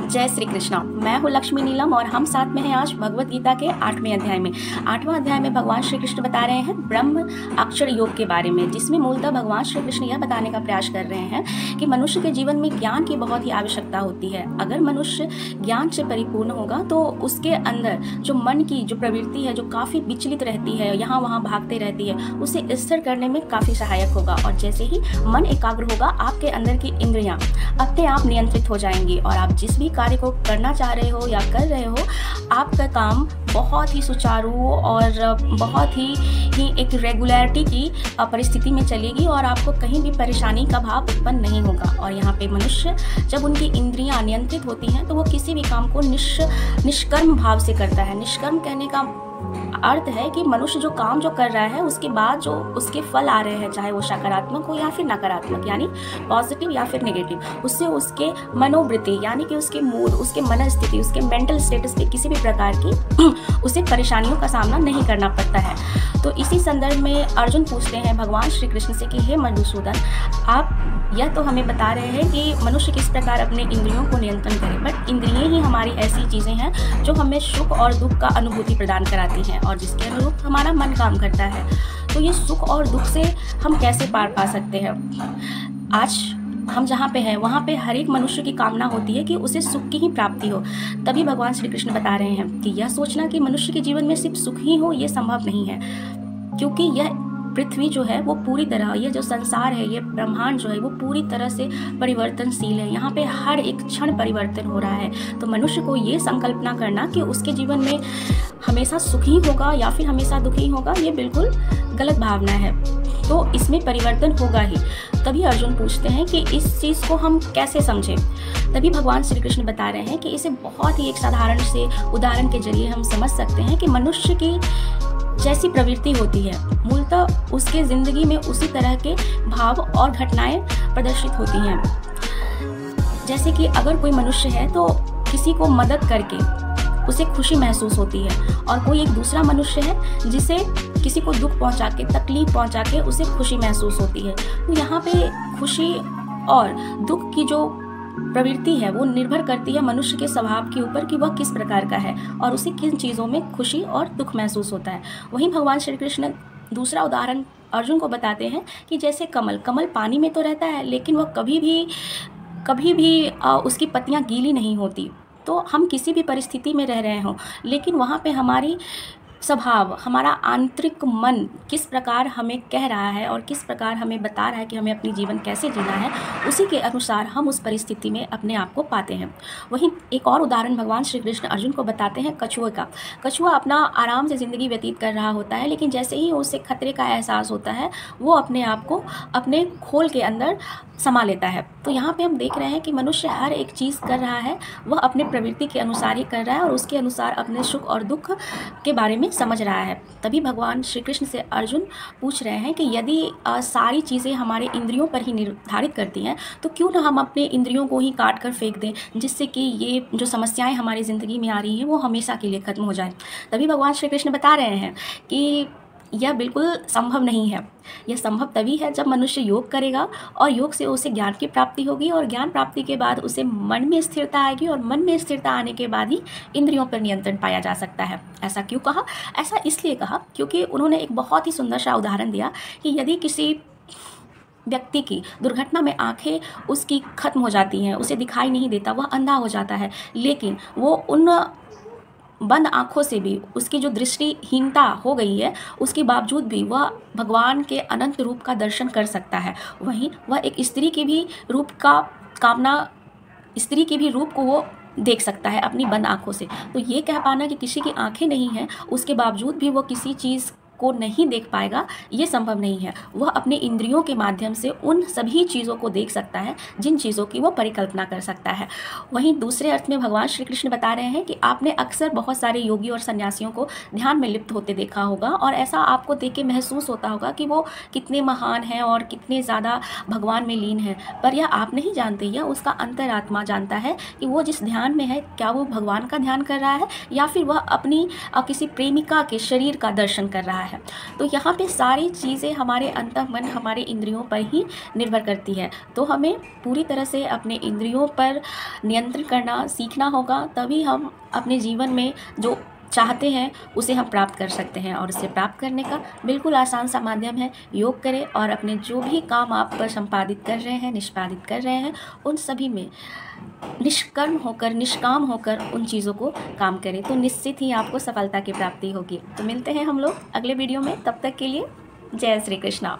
जय श्री कृष्णा। मैं हूँ लक्ष्मी नीलम और हम साथ में हैं आज भगवत गीता के 8वें अध्याय में। 8वां अध्याय में भगवान श्री कृष्ण बता रहे हैं ब्रह्म अक्षर योग के बारे में, जिसमें मूलतः भगवान श्री कृष्ण यह बताने का प्रयास कर रहे हैं कि मनुष्य के जीवन में ज्ञान की बहुत ही आवश्यकता होती है। अगर मनुष्य ज्ञान से परिपूर्ण होगा तो उसके अंदर जो मन की जो प्रवृत्ति है, जो काफ़ी विचलित रहती है, यहाँ वहाँ भागते रहती है, उसे स्थिर करने में काफ़ी सहायक होगा। और जैसे ही मन एकाग्र होगा, आपके अंदर की इंद्रियाँ अपने आप नियंत्रित हो जाएंगी और आप जिस भी कार्य को करना चाह रहे हो या कर रहे हो, आपका काम बहुत ही सुचारू और बहुत ही एक रेगुलरिटी की परिस्थिति में चलेगी और आपको कहीं भी परेशानी का भाव उत्पन्न नहीं होगा। और यहाँ पे मनुष्य जब उनकी इंद्रियां नियंत्रित होती हैं तो वो किसी भी काम को निष्कर्म भाव से करता है। निष्कर्म कहने का अर्थ है कि मनुष्य जो काम जो कर रहा है उसके बाद जो उसके फल आ रहे हैं, चाहे वो सकारात्मक हो या फिर नकारात्मक, यानी पॉजिटिव या फिर नेगेटिव, उससे उसके मनोवृत्ति यानी कि उसके मूड, उसके मन स्थिति, उसके मेंटल स्टेटस पे किसी भी प्रकार की उसे परेशानियों का सामना नहीं करना पड़ता है। तो इसी संदर्भ में अर्जुन पूछते हैं भगवान श्री कृष्ण से कि हे मधुसूदन, आप यह तो हमें बता रहे हैं कि मनुष्य किस प्रकार अपने इंद्रियों को नियंत्रण करे, बट इंद्रियां ही हमारी ऐसी चीज़ें हैं जो हमें सुख और दुख का अनुभूति प्रदान कराती हैं और जिसके अनुरूप हमारा मन काम करता है। तो ये सुख और दुख से हम कैसे पार पा सकते हैं? आज हम जहाँ पे हैं वहाँ पे हर एक मनुष्य की कामना होती है कि उसे सुख की ही प्राप्ति हो। तभी भगवान श्री कृष्ण बता रहे हैं कि यह सोचना कि मनुष्य के जीवन में सिर्फ सुख ही हो, ये संभव नहीं है, क्योंकि यह पृथ्वी जो है वो पूरी तरह, ये जो संसार है, ये ब्रह्मांड जो है वो पूरी तरह से परिवर्तनशील है। यहाँ पे हर एक क्षण परिवर्तन हो रहा है। तो मनुष्य को ये संकल्पना करना कि उसके जीवन में हमेशा सुखी होगा या फिर हमेशा दुखी होगा, ये बिल्कुल गलत भावना है। तो इसमें परिवर्तन होगा ही। तभी अर्जुन पूछते हैं कि इस चीज़ को हम कैसे समझें। तभी भगवान श्री कृष्ण बता रहे हैं कि इसे बहुत ही एक साधारण से उदाहरण के जरिए हम समझ सकते हैं कि मनुष्य की जैसी प्रवृत्ति होती है, मूलतः उसके ज़िंदगी में उसी तरह के भाव और घटनाएं प्रदर्शित होती हैं। जैसे कि अगर कोई मनुष्य है तो किसी को मदद करके उसे खुशी महसूस होती है, और कोई एक दूसरा मनुष्य है जिसे किसी को दुख पहुंचा के, तकलीफ पहुंचा के उसे खुशी महसूस होती है। तो यहाँ पे खुशी और दुख की जो प्रवृत्ति है वो निर्भर करती है मनुष्य के स्वभाव के ऊपर कि वह किस प्रकार का है और उसे किन चीज़ों में खुशी और दुख महसूस होता है। वहीं भगवान श्री कृष्ण दूसरा उदाहरण अर्जुन को बताते हैं कि जैसे कमल पानी में तो रहता है, लेकिन वह कभी भी उसकी पत्तियां गीली नहीं होती। तो हम किसी भी परिस्थिति में रह रहे हों, लेकिन वहाँ पे हमारी स्वभाव, हमारा आंतरिक मन किस प्रकार हमें कह रहा है और किस प्रकार हमें बता रहा है कि हमें अपनी जीवन कैसे जीना है, उसी के अनुसार हम उस परिस्थिति में अपने आप को पाते हैं। वहीं एक और उदाहरण भगवान श्री कृष्ण अर्जुन को बताते हैं कछुए का। कछुआ अपना आराम से ज़िंदगी व्यतीत कर रहा होता है, लेकिन जैसे ही उसे खतरे का एहसास होता है वो अपने आप को अपने खोल के अंदर समा लेता है। तो यहाँ पे हम देख रहे हैं कि मनुष्य हर एक चीज़ कर रहा है वह अपने प्रवृत्ति के अनुसार ही कर रहा है और उसके अनुसार अपने सुख और दुख के बारे में समझ रहा है। तभी भगवान श्री कृष्ण से अर्जुन पूछ रहे हैं कि यदि सारी चीज़ें हमारे इंद्रियों पर ही निर्धारित करती हैं तो क्यों ना हम अपने इंद्रियों को ही काट कर फेंक दें, जिससे कि ये जो समस्याएं हमारी ज़िंदगी में आ रही हैं वो हमेशा के लिए ख़त्म हो जाए। तभी भगवान श्री कृष्ण बता रहे हैं कि यह बिल्कुल संभव नहीं है। यह संभव तभी है जब मनुष्य योग करेगा और योग से उसे ज्ञान की प्राप्ति होगी और ज्ञान प्राप्ति के बाद उसे मन में स्थिरता आएगी और मन में स्थिरता आने के बाद ही इंद्रियों पर नियंत्रण पाया जा सकता है। ऐसा क्यों कहा? ऐसा इसलिए कहा क्योंकि उन्होंने एक बहुत ही सुंदर सा उदाहरण दिया कि यदि किसी व्यक्ति की दुर्घटना में आंखें उसकी खत्म हो जाती हैं, उसे दिखाई नहीं देता, वह अंधा हो जाता है, लेकिन वो उन बंद आँखों से भी उसकी जो दृष्टिहीनता हो गई है उसके बावजूद भी वह भगवान के अनंत रूप का दर्शन कर सकता है। वहीं वह एक स्त्री के भी रूप को वो देख सकता है अपनी बंद आँखों से। तो ये कह पाना कि किसी की आँखें नहीं हैं उसके बावजूद भी वो किसी चीज़ को नहीं देख पाएगा, ये संभव नहीं है। वह अपने इंद्रियों के माध्यम से उन सभी चीज़ों को देख सकता है जिन चीज़ों की वो परिकल्पना कर सकता है। वहीं दूसरे अर्थ में भगवान श्री कृष्ण बता रहे हैं कि आपने अक्सर बहुत सारे योगी और सन्यासियों को ध्यान में लिप्त होते देखा होगा और ऐसा आपको देख के महसूस होता होगा कि वो कितने महान हैं और कितने ज़्यादा भगवान में लीन हैं। पर यह आप नहीं जानते, यह उसका अंतरात्मा जानता है कि वो जिस ध्यान में है क्या वो भगवान का ध्यान कर रहा है या फिर वह अपनी किसी प्रेमिका के शरीर का दर्शन कर रहा है। है। तो यहाँ पे सारी चीज़ें हमारे अंतःमन, हमारे इंद्रियों पर ही निर्भर करती है। तो हमें पूरी तरह से अपने इंद्रियों पर नियंत्रण करना सीखना होगा, तभी हम अपने जीवन में जो चाहते हैं उसे हम प्राप्त कर सकते हैं। और उसे प्राप्त करने का बिल्कुल आसान सा माध्यम है योग करें, और अपने जो भी काम आप संपादित कर रहे हैं, निष्पादित कर रहे हैं, उन सभी में निष्कर्म होकर, निष्काम होकर उन चीज़ों को काम करें, तो निश्चित ही आपको सफलता की प्राप्ति होगी। तो मिलते हैं हम लोग अगले वीडियो में, तब तक के लिए जय श्री कृष्णा।